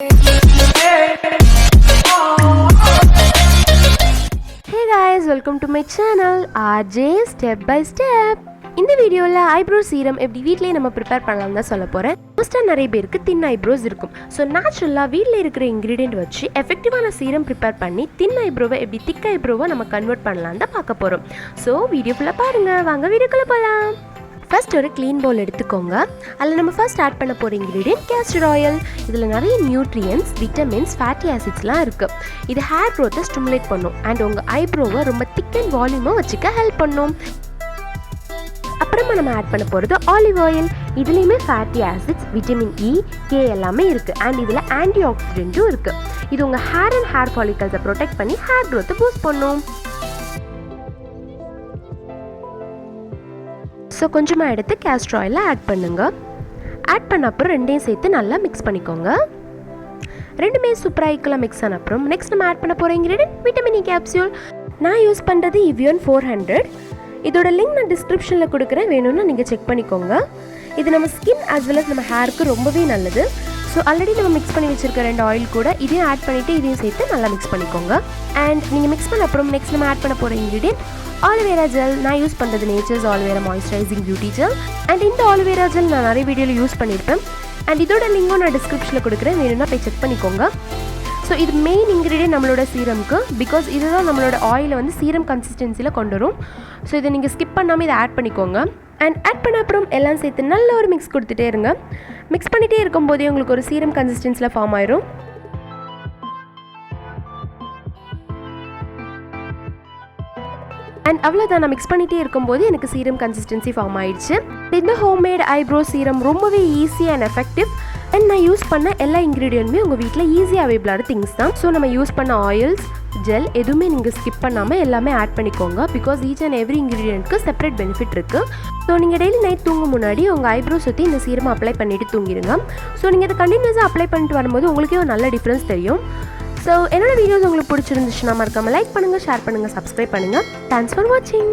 Hey guys, welcome to my channel RJ Step by Step. இந்த வீடியோவில் eyebrow serum எப்படி வீட்டிலேயே நம்ம ப்ரிப்பேர் பண்ணலாம் தான் சொல்ல போகிறேன். மோஸ்ட்டாக நிறைய பேருக்கு தின் ஐப்ரோஸ் இருக்கும். ஸோ நேச்சுரலாக வீட்டில் இருக்கிற இன்க்ரீடியன்ட் வச்சு எஃபெக்டிவான சீரம் ப்ரிப்பேர் பண்ணி தின் ஐப்ரோவை எப்படி திக் ஐப்ரோவை நம்ம கன்வெர்ட் பண்ணலாம் தான் பார்க்க போகிறோம். ஸோ வீடியோக்குள்ளே பாருங்கள், வாங்க வீடியோக்குள்ளே போகலாம். ஃபர்ஸ்ட் ஒரு க்ளீன் பவுல் எடுத்துக்கோங்க. அதில் நம்ம ஃபர்ஸ்ட் ஆட் பண்ண போகிற இன்க்ரீடியன்ட் கேஸ்டர் ஆயில். இதில் நிறைய நியூட்ரியன்ஸ், விட்டமின்ஸ், ஃபேட்டி ஆசிட்ஸ்லாம் இருக்குது. இது ஹேர் க்ரோத்தை ஸ்டிமுலேட் பண்ணும் அண்ட் உங்கள் ஐப்ரோவை ரொம்ப திக் அண்ட் வால்யூமாக வச்சுக்க ஹெல்ப் பண்ணும். அப்புறமா நம்ம ஆட் பண்ண போகிறது ஆலிவ் ஆயில். இதுலேயுமே fatty acids, vitamin E, K எல்லாமே இருக்குது அண்ட் இதில் ஆன்டி ஆக்சிடென்ட்டும் இருக்குது. இது உங்கள் ஹேர் அண்ட் ஹேர் ஃபாலிகல்ஸை ப்ரொடெக்ட் பண்ணி ஹேர் க்ரோத்தை பூஸ்ட் பண்ணும். ஸோ கொஞ்சமாக எடுத்து கேஸ்டர் ஆயிலை ஆட் பண்ணுங்க. ஆட் பண்ண அப்புறம் ரெண்டையும் சேர்த்து நல்லா மிக்ஸ் பண்ணிக்கோங்க. ரெண்டுமே சூப்பராக ஈக்குவலாக மிக்ஸ் ஆன அப்புறம் நெக்ஸ்ட் நம்ம ஆட் பண்ண போகிற இன்க்ரீடியன்ட் விட்டமின் இ கேப்சியூல். நான் யூஸ் பண்ணுறது இவியன் 400. இதோட லிங்க் நான் டிஸ்கிரிப்ஷனில் கொடுக்குறேன், வேணும்னா நீங்கள் செக் பண்ணிக்கோங்க. இது நம்ம ஸ்கின் ஆஸ் வெல் அஸ் நம்ம ஹேருக்கு ரொம்பவே நல்லது. ஸோ ஆல்ரெடி நம்ம மிக்ஸ் பண்ணி வச்சுருக்க 2 ஆயில் கூட இதையும் ஆட் பண்ணிவிட்டு இதையும் சேர்த்து நல்லா மிக்ஸ் பண்ணிக்கோங்க. அண்ட் நீங்கள் மிக்ஸ் பண்ண அப்புறம் நெக்ஸ்ட் நம்ம ஆட் பண்ண போகிற இன்க்ரீடியன்ட் ஆலோவேரா ஜெல். நான் யூஸ் பண்ணுறது Nature's aloe vera moisturising beauty gel. And இந்த ஆலோவேரா ஜெல் நான் நிறைய வீடியோவில் யூஸ் பண்ணியிருப்பேன் அண்ட் இதோட லிங்கும் நான் டிஸ்கிரிப்ஷனில் கொடுக்குறேன், வேணும்னா போய் செக் பண்ணிக்கோங்க. ஸோ இது மெயின் இன்க்ரீடியன்ட் நம்மளோட சீரம்க்கு, பிகாஸ் இதுதான் நம்மளோட ஆயிலை வந்து சீரம் கன்சிஸ்டன்சியில் கொண்டு வரும். ஸோ இதை நீங்கள் ஸ்கிப் பண்ணாமல் இதை ஆட் பண்ணிக்கோங்க. அண்ட் ஆட் பண்ண அப்புறம் எல்லாம் சேர்த்து நல்ல ஒரு மிக்ஸ் கொடுத்துட்டே இருங்க. மிக்ஸ் பண்ணிகிட்டே இருக்கும்போதே உங்களுக்கு ஒரு சீரம் கன்சிஸ்டன்சியில் ஃபார்ம் ஆயிரும். அண்ட் அவ்வளோதான், நான் மிக்ஸ் பண்ணிகிட்டே இருக்கும்போது எனக்கு சீரம் கன்சிஸ்டன்சி ஃபார்ம் ஆயிடுச்சு. இந்த ஹோம்மேட் ஐப்ரோ சீரம் ரொம்பவே ஈஸி அண்ட் எஃபெக்டிவ். அண்ட் நான் யூஸ் பண்ண எல்லா இன்க்ரீடியன்ட்டுமே உங்கள் வீட்டில் ஈஸியாக அவைலபிளான திங்ஸ் தான். ஸோ நம்ம யூஸ் பண்ண ஆயில்ஸ், ஜெல் எதுவுமே நீங்கள் ஸ்கிப் பண்ணாமல் எல்லாமே ஆட் பண்ணிக்கோங்க. பிகாஸ் ஈச் அண்ட் எவ்ரி இன்க்ரீடியன்ட்க்கு செப்பரேட் பெனிஃபிட் இருக்குது. ஸோ நீங்கள் டெய்லி நைட் தூங்கும் முன்னாடி உங்கள் ஐப்ரோ சுற்றி இந்த சீரம் அப்ளை பண்ணிவிட்டு தூங்கிடுங்க. ஸோ நீங்கள் இதை கண்டினியூஸாக அப்ளை பண்ணிட்டு வரும்போது உங்களுக்கே ஒரு நல்ல டிஃப்ரென்ஸ் தெரியும். ஸோ என்னோட வீடியோஸ் உங்களுக்கு பிடிச்சிருந்துச்சுன்னா மறக்காமல் லைக் பண்ணுங்கள், ஷேர் பண்ணுங்கள், சப்ஸ்கிரைப் பண்ணுங்கள். தேங்க்ஸ் ஃபார் வாட்சிங்.